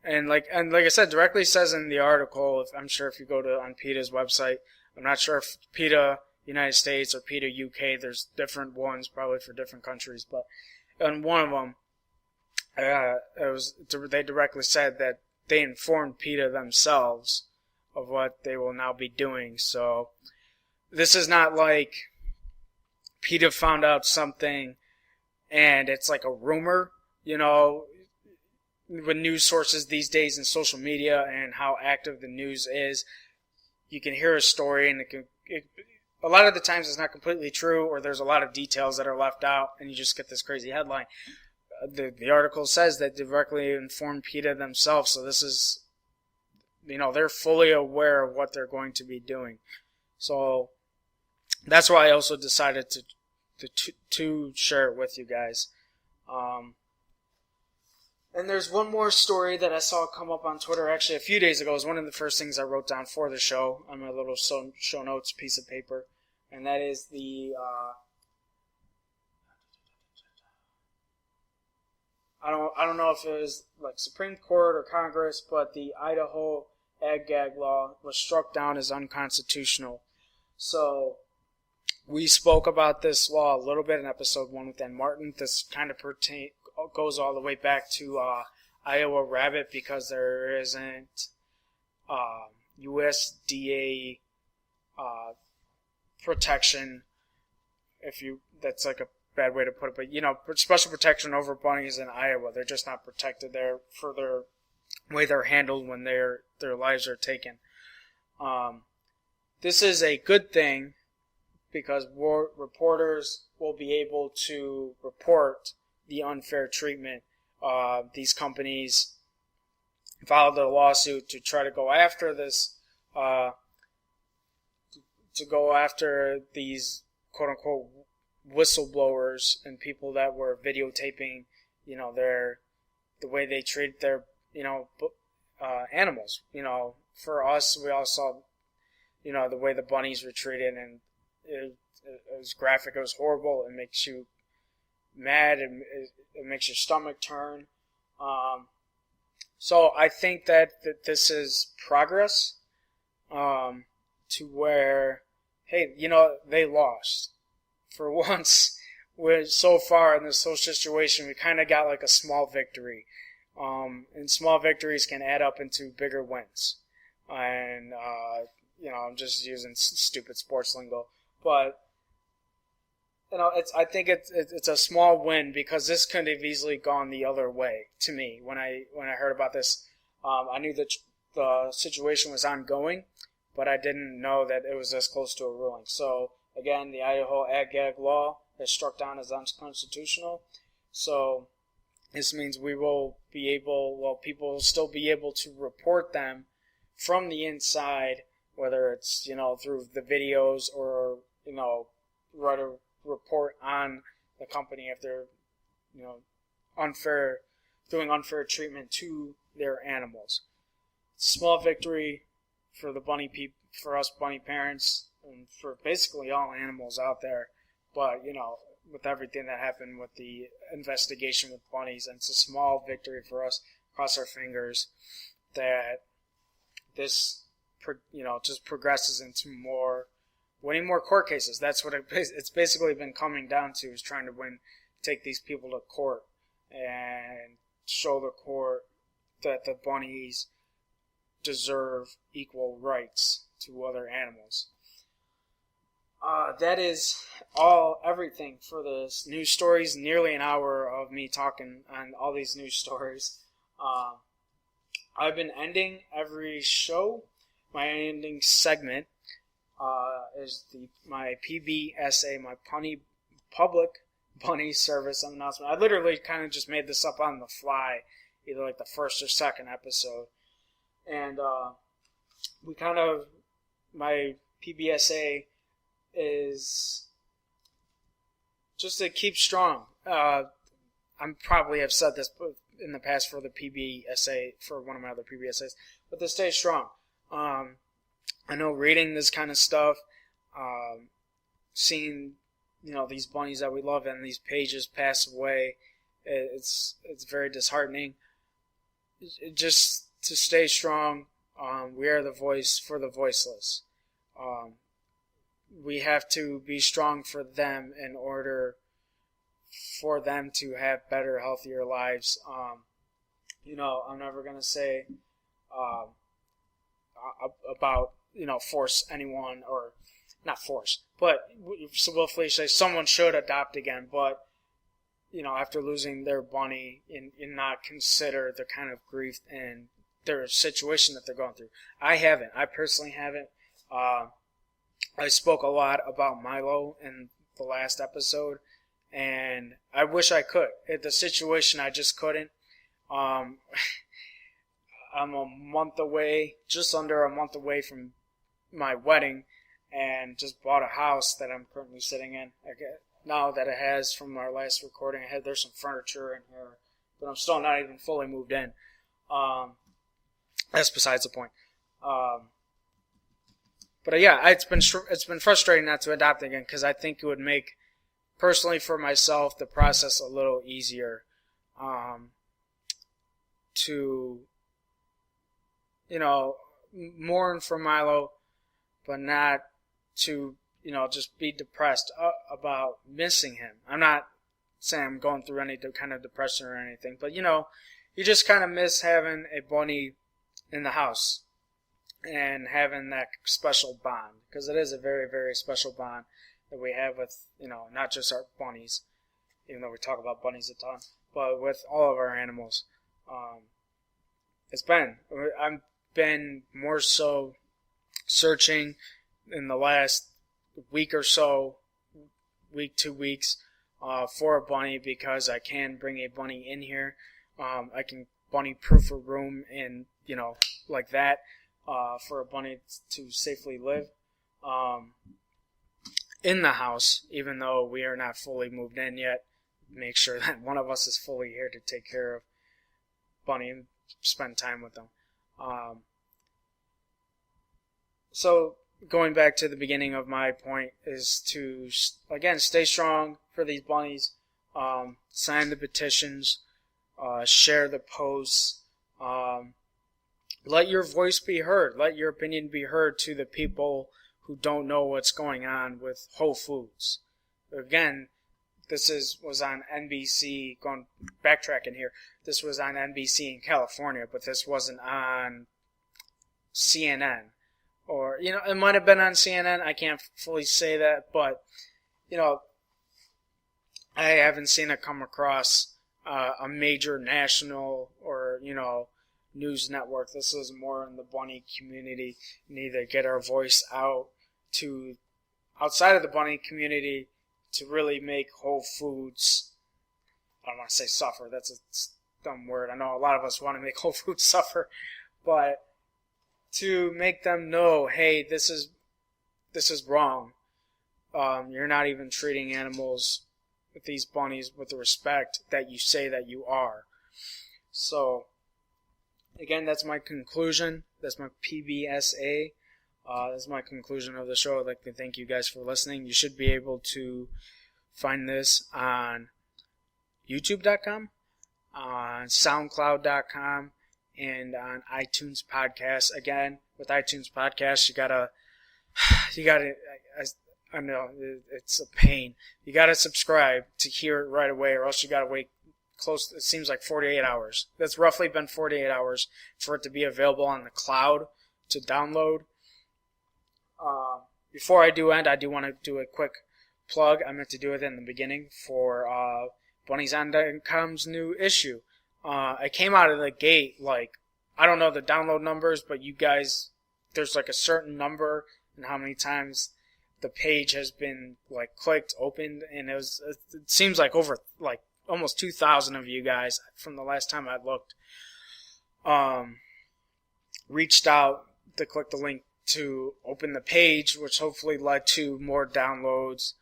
And like I said, directly says in the article, I'm sure if you go on PETA's website, I'm not sure if PETA United States or PETA UK, there's different ones probably for different countries, but in one of them, they directly said that they informed PETA themselves of what they will now be doing. So this is not like PETA found out something and it's like a rumor, with news sources these days in social media and how active the news is. You can hear a story and a lot of the times it's not completely true, or there's a lot of details that are left out and you just get this crazy headline. The article says that directly informed PETA themselves, so this is, they're fully aware of what they're going to be doing. So that's why I also decided to share it with you guys. And there's one more story that I saw come up on Twitter actually a few days ago. It was one of the first things I wrote down for the show on my little show notes piece of paper. And that is the I don't know if it was like Supreme Court or Congress, but the Idaho ag gag law was struck down as unconstitutional. So we spoke about this law a little bit in episode 1 with Dan Martin. This kind of goes all the way back to Iowa rabbit, because there isn't USDA protection. That's like a bad way to put it, but special protection over bunnies in Iowa. They're just not protected there for their way they're handled when their lives are taken. This is a good thing, because reporters will be able to report the unfair treatment. These companies filed a lawsuit to try to go after this, to go after these quote-unquote whistleblowers and people that were videotaping, the way they treat their, animals. For us, we all saw, the way the bunnies were treated, and it was graphic. It was horrible. It makes you mad, and it makes your stomach turn. So I think that this is progress, to where, hey, they lost. For once, so far in this whole situation, we kind of got like a small victory. And small victories can add up into bigger wins. And, I'm just using stupid sports lingo. But, I think it's a small win because this could have easily gone the other way to me. When I heard about this, I knew that the situation was ongoing, but I didn't know that it was this close to a ruling. So, again, the Idaho ag-gag law is struck down as unconstitutional. So, this means people will still be able to report them from the inside, whether it's, through the videos or, write a report on the company if they're, doing unfair treatment to their animals. Small victory for for us bunny parents, and for basically all animals out there. But, with everything that happened with the investigation with bunnies, and it's a small victory for us, cross our fingers, that this, just progresses into winning more court cases. That's what it's basically been coming down to, is trying to take these people to court and show the court that the bunnies deserve equal rights to other animals. That is everything for this news stories. Nearly an hour of me talking on all these news stories. I've been ending every show. My ending segment is my PBSA, my public bunny service announcement. I literally kind of just made this up on the fly, either like the first or second episode. And my PBSA is just to keep strong. I probably have said this in the past for the PBSA, for one of my other PBSAs, but to stay strong. I know reading this kind of stuff, seeing, these bunnies that we love and these pages pass away, it's very disheartening. Just to stay strong, we are the voice for the voiceless. We have to be strong for them in order for them to have better, healthier lives. I'm never going to say about, force anyone, or not force, but willfully say someone should adopt again, but, after losing their bunny, and not consider the kind of grief and their situation that they're going through. I personally haven't. I spoke a lot about Milo in the last episode, and I wish I could. The situation, I just couldn't. I'm a month away, just under a month away from my wedding, and just bought a house that I'm currently sitting in. Now that it has, from our last recording, there's some furniture in here, but I'm still not even fully moved in. That's besides the point. But yeah, it's been frustrating not to adopt again, because I think it would make, personally for myself, the process a little easier to, mourn for Milo, but not to, just be depressed about missing him. I'm not saying I'm going through any kind of depression or anything, but, you just kind of miss having a bunny in the house and having that special bond, because it is a very, very special bond that we have with, not just our bunnies, even though we talk about bunnies a ton, but with all of our animals. I've been more so searching in the last week or so, 2 weeks, for a bunny, because I can bring a bunny in here. I can bunny-proof a room and, like that, for a bunny to safely live in the house, even though we are not fully moved in yet. Make sure that one of us is fully here to take care of Bunny and spend time with them. So going back to the beginning of my point is to, again, stay strong for these bunnies, sign the petitions, share the posts, let your voice be heard, let your opinion be heard to the people who don't know what's going on with Whole Foods. Again, was on NBC. Backtracking here, this was on NBC in California, but this wasn't on CNN, or it might have been on CNN. I can't fully say that, but I haven't seen it come across a major national or news network. This is more in the bunny community. We need to get our voice out to outside of the bunny community to really make Whole Foods, I don't want to say suffer, that's a dumb word. I know a lot of us want to make Whole Foods suffer, but to make them know, hey, this is wrong. You're not even treating animals, with these bunnies, with the respect that you say that you are. So, again, that's my conclusion. That's my PBSA. That's my conclusion of the show. I'd like to thank you guys for listening. You should be able to find this on YouTube.com, on SoundCloud.com, and on iTunes Podcasts. Again, with iTunes Podcasts, you gotta. I know it's a pain. You gotta subscribe to hear it right away, or else you gotta wait close. It seems like 48 hours. That's roughly been 48 hours for it to be available on the cloud to download. Before I do end, I do want to do a quick plug. I meant to do it in the beginning for Bunnyzine.com's new issue. I came out of the gate I don't know the download numbers, but you guys, there's a certain number and how many times the page has been clicked, opened, and it seems like over almost 2,000 of you guys from the last time I looked reached out to click the link to open the page, which hopefully led to more downloads.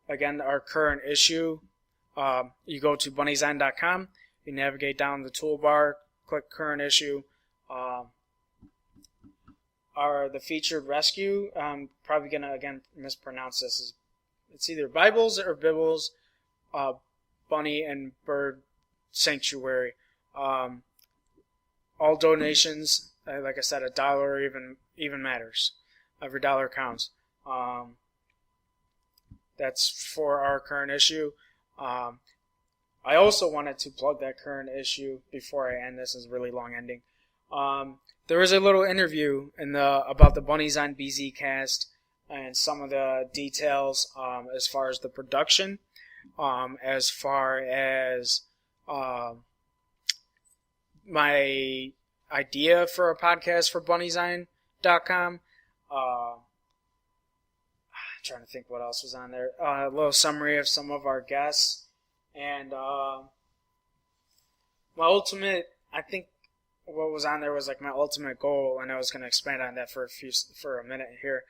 Again, our current issue, you go to bunnyzine.com, you navigate down the toolbar, click current issue. The featured rescue, I'm probably going to again mispronounce this. It's either Bibles or Bibbles, Bunny and Bird Sanctuary. All donations, like I said, $1 even matters. Every dollar counts. That's for our current issue. I also wanted to plug that current issue before I end this. Is a really long ending. There was a little interview about the Bunnyzine BZCast and some of the details as far as the production, as far as my idea for a podcast for Bunnyzine.com. Trying to think what else was on there. A little summary of some of our guests. And my ultimate, I think what was on there was my ultimate goal, and I was going to expand on that for a minute here.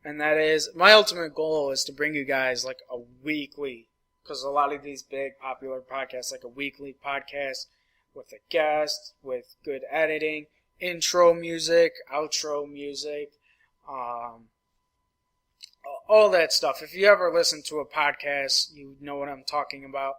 And that is, my ultimate goal is to bring you guys a weekly, because a lot of these big popular podcasts, a weekly podcast with a guest, with good editing, intro music, outro music, all that stuff. If you ever listen to a podcast, you know what I'm talking about.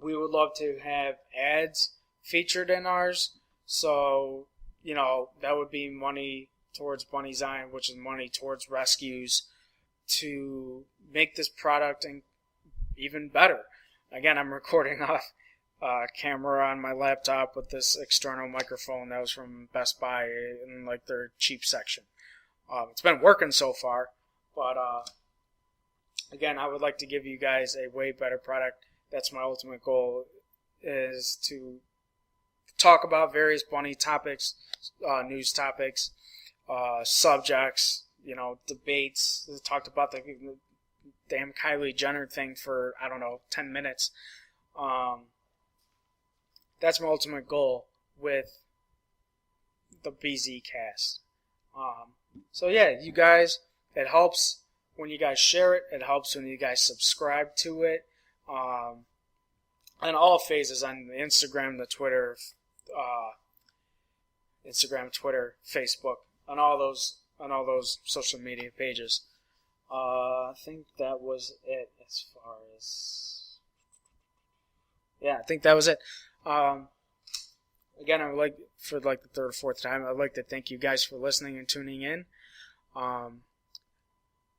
We would love to have ads featured in ours. So, that would be money towards Bunnyzine, which is money towards rescues to make this product even better. Again, I'm recording off camera on my laptop with this external microphone that was from Best Buy in their cheap section. It's been working so far, but again, I would like to give you guys a way better product. That's my ultimate goal, is to talk about various bunny topics, news topics, subjects, debates. I talked about the damn Kylie Jenner thing for, 10 minutes. That's my ultimate goal with the BZCast. So yeah, you guys, it helps when you guys share it. It helps when you guys subscribe to it. On all phases, on the Instagram, the Twitter, Facebook, on all those social media pages. I think that was it as far as. Yeah, I think that was it. Again, I would like, for the third or fourth time, I'd like to thank you guys for listening and tuning in.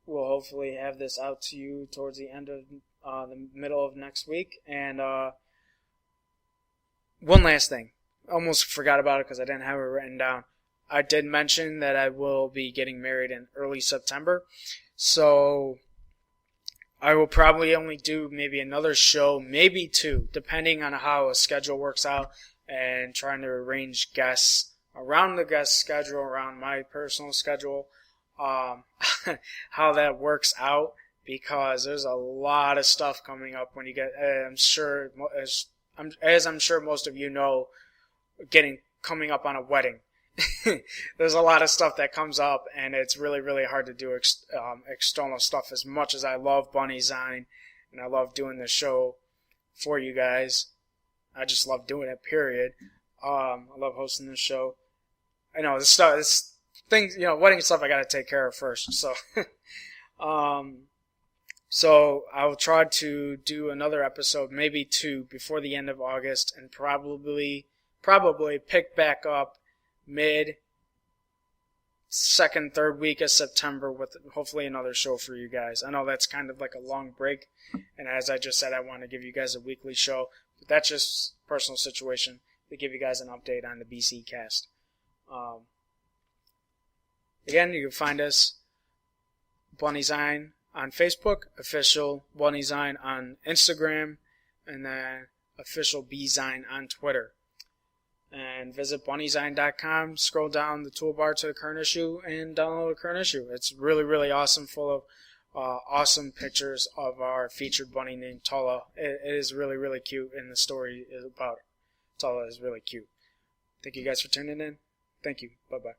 we'll hopefully have this out to you towards the end of the middle of next week. And one last thing. Almost forgot about it because I didn't have it written down. I did mention that I will be getting married in early September. So I will probably only do maybe another show, maybe two, depending on how a schedule works out and trying to arrange guests around the guest schedule, around my personal schedule, how that works out, because there's a lot of stuff coming up when you get, I'm sure most of you know, coming up on a wedding. There's a lot of stuff that comes up, and it's really, really hard to do external stuff. As much as I love Bunnyzine and I love doing the show for you guys, I just love doing it, period. I love hosting this show. I know this things, wedding stuff I gotta take care of first. So, so I'll try to do another episode, maybe two, before the end of August, and probably pick back up second, third week of September with hopefully another show for you guys. I know that's kind of like a long break, and as I just said, I want to give you guys a weekly show, but that's just personal situation to give you guys an update on the BZCast. Again, you can find us Bunnyzine on Facebook, official Bunnyzine on Instagram, and then official Bzine on Twitter. And visit bunnyzine.com, scroll down the toolbar to the current issue, and download the current issue. It's really, really awesome, full of awesome pictures of our featured bunny named Tala. It is really, really cute, and the story is about Tala is really cute. Thank you guys for tuning in. Thank you. Bye-bye.